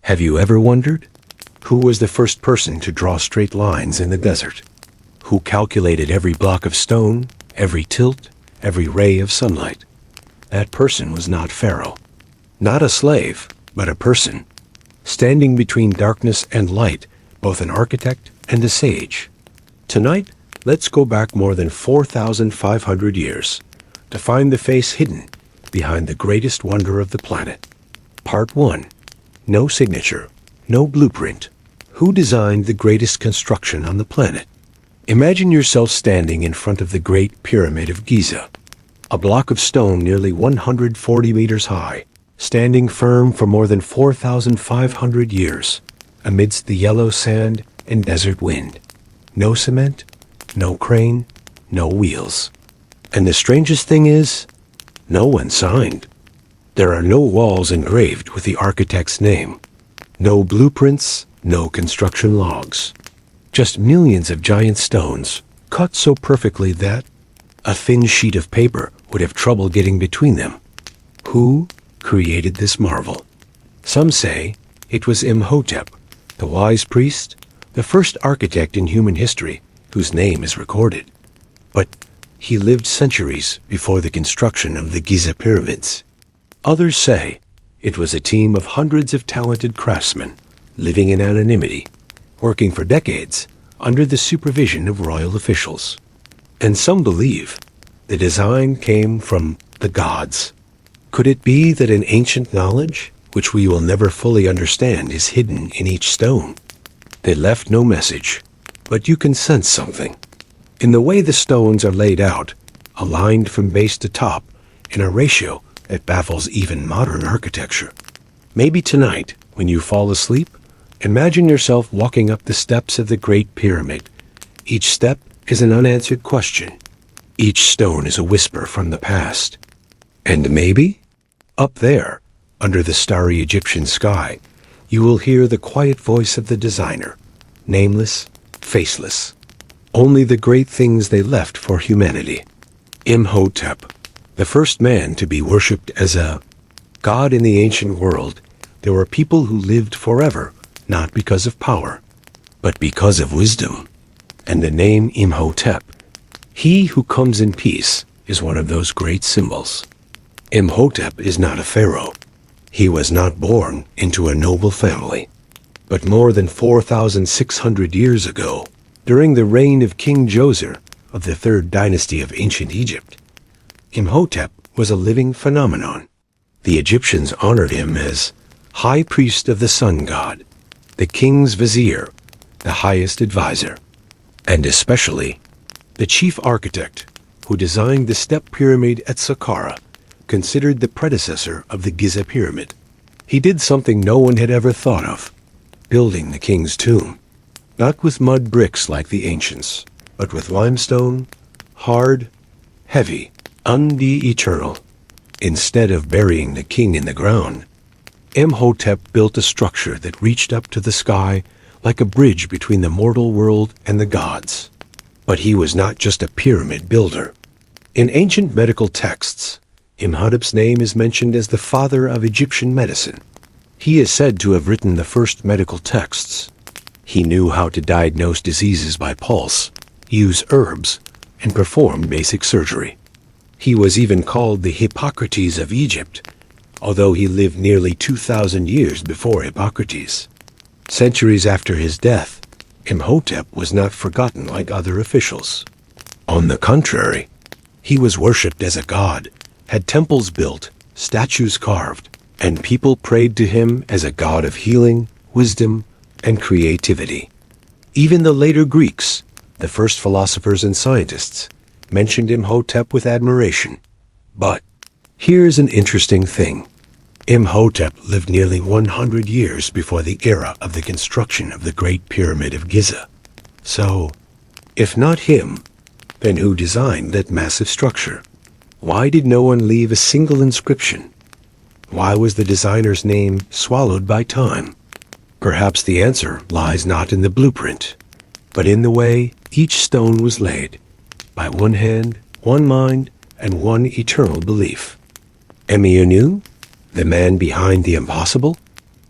Have you ever wondered? Who was the first person to draw straight lines in the desert? Who calculated every block of stone, every tilt, every ray of sunlight? That person was not Pharaoh. Not a slave, but a person. Standing between darkness and light, both an architect and a sage. Tonight, let's go back more than 4,500 years to find the face hidden behind the greatest wonder of the planet. Part 1. No signature, no blueprint. Who designed the greatest construction on the planet? Imagine yourself standing in front of the Great Pyramid of Giza, a block of stone nearly 140 meters high, standing firm for more than 4,500 years, amidst the yellow sand and desert wind. No cement, no crane, no wheels. And the strangest thing is, no one signed. There are no walls engraved with the architect's name. No blueprints, no construction logs. Just millions of giant stones, cut so perfectly that a thin sheet of paper would have trouble getting between them. Who created this marvel? Some say it was Imhotep, the wise priest, the first architect in human history whose name is recorded. But he lived centuries before the construction of the Giza pyramids. Others say it was a team of hundreds of talented craftsmen living in anonymity, working for decades under the supervision of royal officials. And some believe the design came from the gods. Could it be that an ancient knowledge, which we will never fully understand, is hidden in each stone? They left no message, but you can sense something. In the way the stones are laid out, aligned from base to top, in a ratio that baffles even modern architecture. Maybe tonight, when you fall asleep, imagine yourself walking up the steps of the Great Pyramid. Each step is an unanswered question. Each stone is a whisper from the past. And maybe, up there, under the starry Egyptian sky, you will hear the quiet voice of the designer, nameless, faceless. Only the great things they left for humanity. Imhotep, the first man to be worshipped as a god in the ancient world. There were people who lived forever, not because of power, but because of wisdom. And the name Imhotep, he who comes in peace, is one of those great symbols. Imhotep is not a pharaoh. He was not born into a noble family. But more than 4,600 years ago, during the reign of King Djoser of the third dynasty of ancient Egypt, Imhotep was a living phenomenon. The Egyptians honored him as high priest of the sun god, the king's vizier, the highest advisor, and especially the chief architect who designed the step pyramid at Saqqara, considered the predecessor of the Giza pyramid. He did something no one had ever thought of, building the king's tomb, not with mud bricks like the ancients, but with limestone, hard, heavy, eternal. Instead of burying the king in the ground, Imhotep built a structure that reached up to the sky like a bridge between the mortal world and the gods. But he was not just a pyramid builder. In ancient medical texts, Imhotep's name is mentioned as the father of Egyptian medicine. He is said to have written the first medical texts. He knew how to diagnose diseases by pulse, use herbs, and perform basic surgery. He was even called the Hippocrates of Egypt, although he lived nearly 2,000 years before Hippocrates. Centuries after his death, Imhotep was not forgotten like other officials. On the contrary, he was worshipped as a god, had temples built, statues carved, and people prayed to him as a god of healing, wisdom, and creativity. Even the later Greeks, the first philosophers and scientists, mentioned Imhotep with admiration. But here's an interesting thing. Imhotep lived nearly 100 years before the era of the construction of the Great Pyramid of Giza. So, if not him, then who designed that massive structure? Why did no one leave a single inscription? Why was the designer's name swallowed by time? Perhaps the answer lies not in the blueprint, but in the way each stone was laid, by one hand, one mind, and one eternal belief. Hemiunu, the man behind the impossible?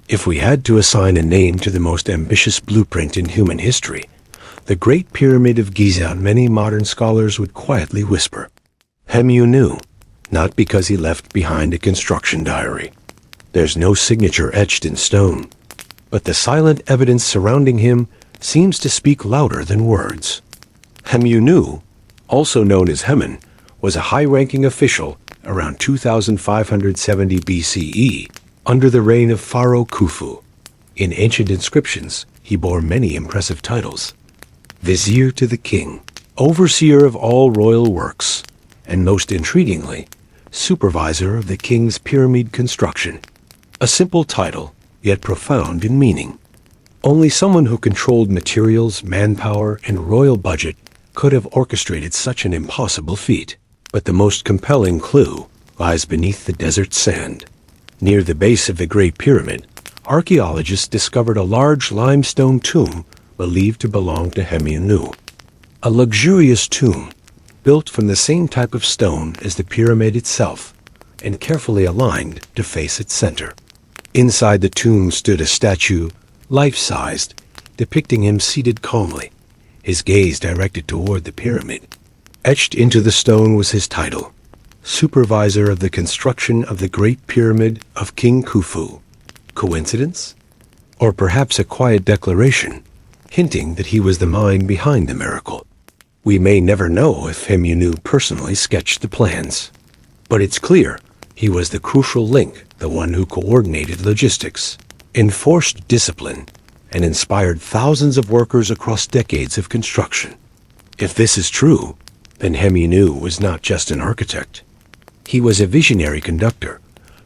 If we had to assign a name to the most ambitious blueprint in human history, the Great Pyramid of Giza, many modern scholars would quietly whisper, Hemiunu, not because he left behind a construction diary. There's no signature etched in stone, but the silent evidence surrounding him seems to speak louder than words. Hemiunu, also known as Hemen, was a high-ranking official around 2570 BCE under the reign of Pharaoh Khufu. In ancient inscriptions, he bore many impressive titles: Vizier to the king, overseer of all royal works, and most intriguingly, supervisor of the king's pyramid construction. A simple title, yet profound in meaning. Only someone who controlled materials, manpower, and royal budget could have orchestrated such an impossible feat. But the most compelling clue lies beneath the desert sand. Near the base of the Great Pyramid, archaeologists discovered a large limestone tomb believed to belong to Hemiunu. A luxurious tomb, built from the same type of stone as the pyramid itself, and carefully aligned to face its center. Inside the tomb stood a statue, life-sized, depicting him seated calmly, his gaze directed toward the pyramid. Etched into the stone was his title, Supervisor of the Construction of the Great Pyramid of King Khufu. Coincidence? Or perhaps a quiet declaration, hinting that he was the mind behind the miracle. We may never know if Hemiunu personally sketched the plans, but it's clear he was the crucial link, the one who coordinated logistics, enforced discipline, and inspired thousands of workers across decades of construction. If this is true, then Hemiunu was not just an architect. He was a visionary conductor,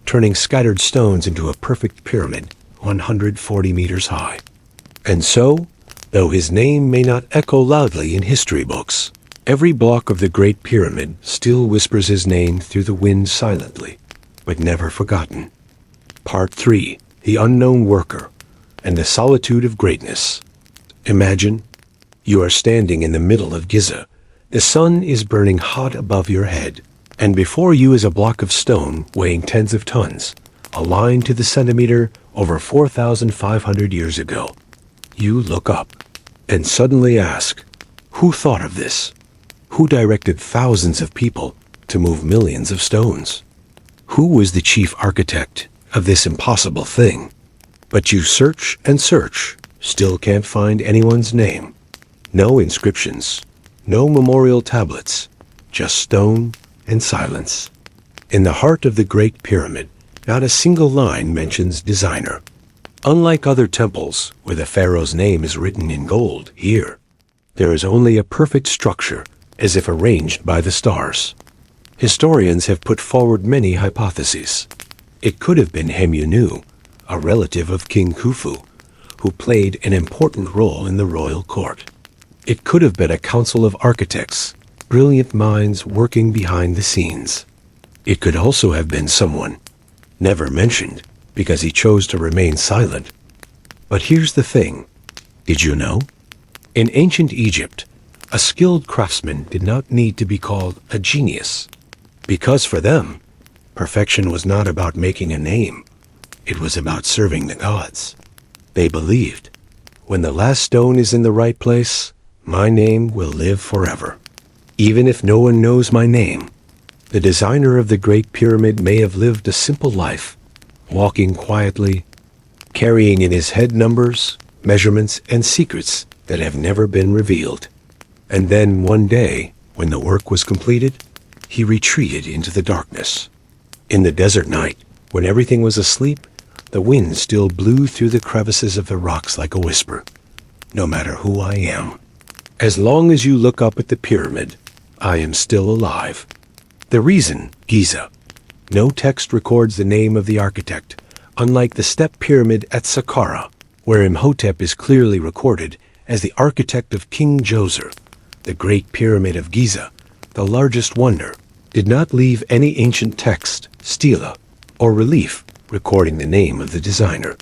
turning scattered stones into a perfect pyramid 140 meters high. And so, though his name may not echo loudly in history books, every block of the Great Pyramid still whispers his name through the wind silently, but never forgotten. Part 3. The Unknown Worker and the Solitude of Greatness. Imagine you are standing in the middle of Giza. The sun is burning hot above your head, and before you is a block of stone weighing tens of tons, aligned to the centimeter over 4,500 years ago. You look up and suddenly ask, who thought of this? Who directed thousands of people to move millions of stones? Who was the chief architect of this impossible thing? But you search and search, still can't find anyone's name. No inscriptions, no memorial tablets, just stone and silence. In the heart of the Great Pyramid, not a single line mentions designer. Unlike other temples, where the pharaoh's name is written in gold, here, there is only a perfect structure, as if arranged by the stars. Historians have put forward many hypotheses. It could have been Hemiunu, a relative of King Khufu, who played an important role in the royal court. It could have been a council of architects, brilliant minds working behind the scenes. It could also have been someone never mentioned because he chose to remain silent. But here's the thing. Did you know? In ancient Egypt, a skilled craftsman did not need to be called a genius, because for them, perfection was not about making a name. It was about serving the gods. They believed, when the last stone is in the right place, my name will live forever. Even if no one knows my name, the designer of the Great Pyramid may have lived a simple life, walking quietly, carrying in his head numbers, measurements, and secrets that have never been revealed. And then one day, when the work was completed, he retreated into the darkness. In the desert night, when everything was asleep, the wind still blew through the crevices of the rocks like a whisper. No matter who I am, as long as you look up at the pyramid, I am still alive. The reason, Giza. No text records the name of the architect, unlike the step pyramid at Saqqara, where Imhotep is clearly recorded as the architect of King Djoser. The Great Pyramid of Giza, the largest wonder, did not leave any ancient text, stela, or relief recording the name of the designer.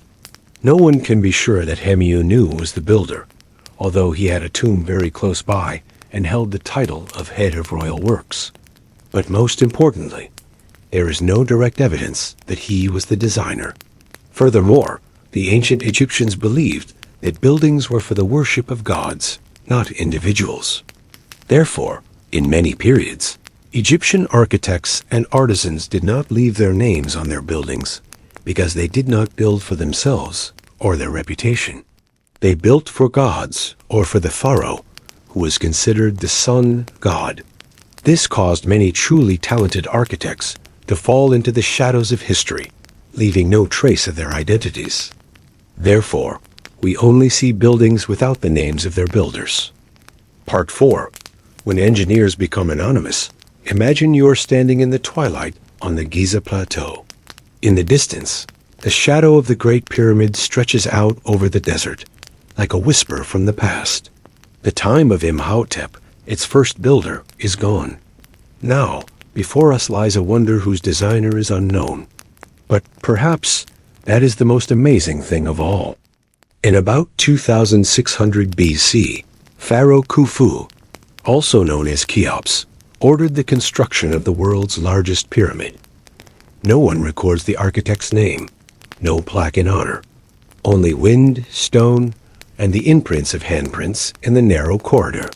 No one can be sure that Hemiunu was the builder, although he had a tomb very close by and held the title of head of royal works. But most importantly, there is no direct evidence that he was the designer. Furthermore, The ancient Egyptians believed that buildings were for the worship of gods, not individuals. Therefore, in many periods, Egyptian architects and artisans did not leave their names on their buildings because they did not build for themselves or their reputation. They built for gods or for the pharaoh, who was considered the sun god. This caused many truly talented architects to fall into the shadows of history, leaving no trace of their identities. Therefore, we only see buildings without the names of their builders. Part 4. When engineers become anonymous, imagine you are standing in the twilight on the Giza Plateau. In the distance, the shadow of the Great Pyramid stretches out over the desert, like a whisper from the past. The time of Imhotep, its first builder, is gone. Now, before us lies a wonder whose designer is unknown. But perhaps that is the most amazing thing of all. In about 2600 BC, Pharaoh Khufu, also known as Cheops, ordered the construction of the world's largest pyramid. No one records the architect's name, no plaque in honor, only wind, stone, and the imprints of handprints in the narrow corridor.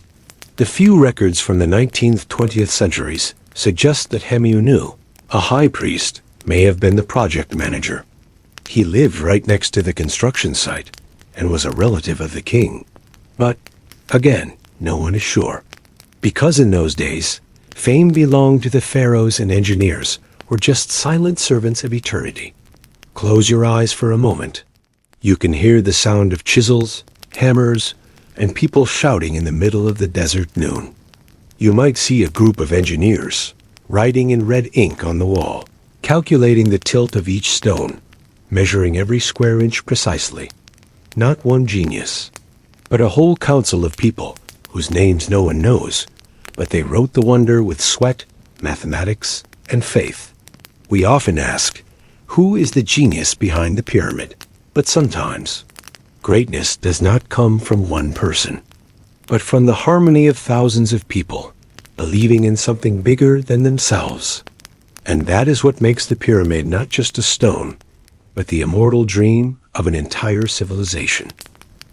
The few records from the 19th-20th centuries suggest that Hemiunu, a high priest, may have been the project manager. He lived right next to the construction site and was a relative of the king. But, again, no one is sure. Because in those days, fame belonged to the pharaohs and engineers were just silent servants of eternity. Close your eyes for a moment. You can hear the sound of chisels, hammers, and people shouting in the middle of the desert noon. You might see a group of engineers writing in red ink on the wall, calculating the tilt of each stone, measuring every square inch precisely. Not one genius, but a whole council of people whose names no one knows, but they wrote the wonder with sweat, mathematics, and faith. We often ask, who is the genius behind the pyramid? But sometimes, greatness does not come from one person, but from the harmony of thousands of people believing in something bigger than themselves. And that is what makes the pyramid not just a stone, but the immortal dream of an entire civilization.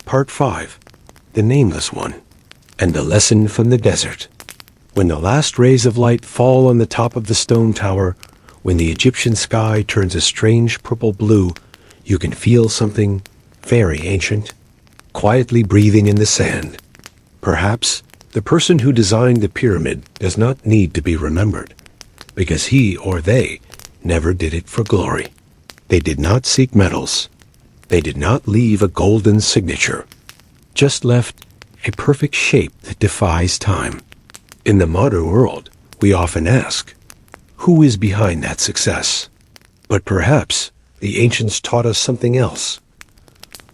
Part 5. The Nameless One, and the Lesson from the Desert. When the last rays of light fall on the top of the stone tower, when the Egyptian sky turns a strange purple blue, you can feel something very ancient, quietly breathing in the sand. Perhaps the person who designed the pyramid does not need to be remembered, because he or they never did it for glory. They did not seek medals. They did not leave a golden signature, just left a perfect shape that defies time. In the modern world, we often ask, who is behind that success? But perhaps the ancients taught us something else.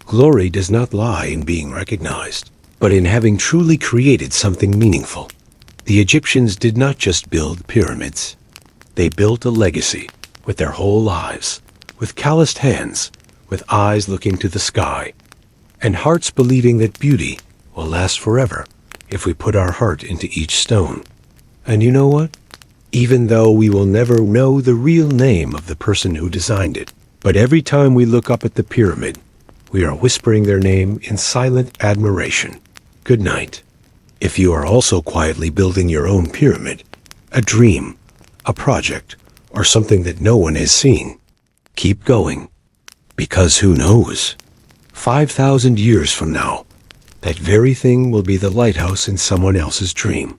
Glory does not lie in being recognized, but in having truly created something meaningful. The Egyptians did not just build pyramids. They built a legacy with their whole lives, with calloused hands, with eyes looking to the sky, and hearts believing that beauty will last forever if we put our heart into each stone. And you know what? Even though we will never know the real name of the person who designed it, but every time we look up at the pyramid, we are whispering their name in silent admiration. Good night. If you are also quietly building your own pyramid, a dream, a project, or something that no one has seen, keep going. Because who knows? 5,000 years from now, that very thing will be the lighthouse in someone else's dream.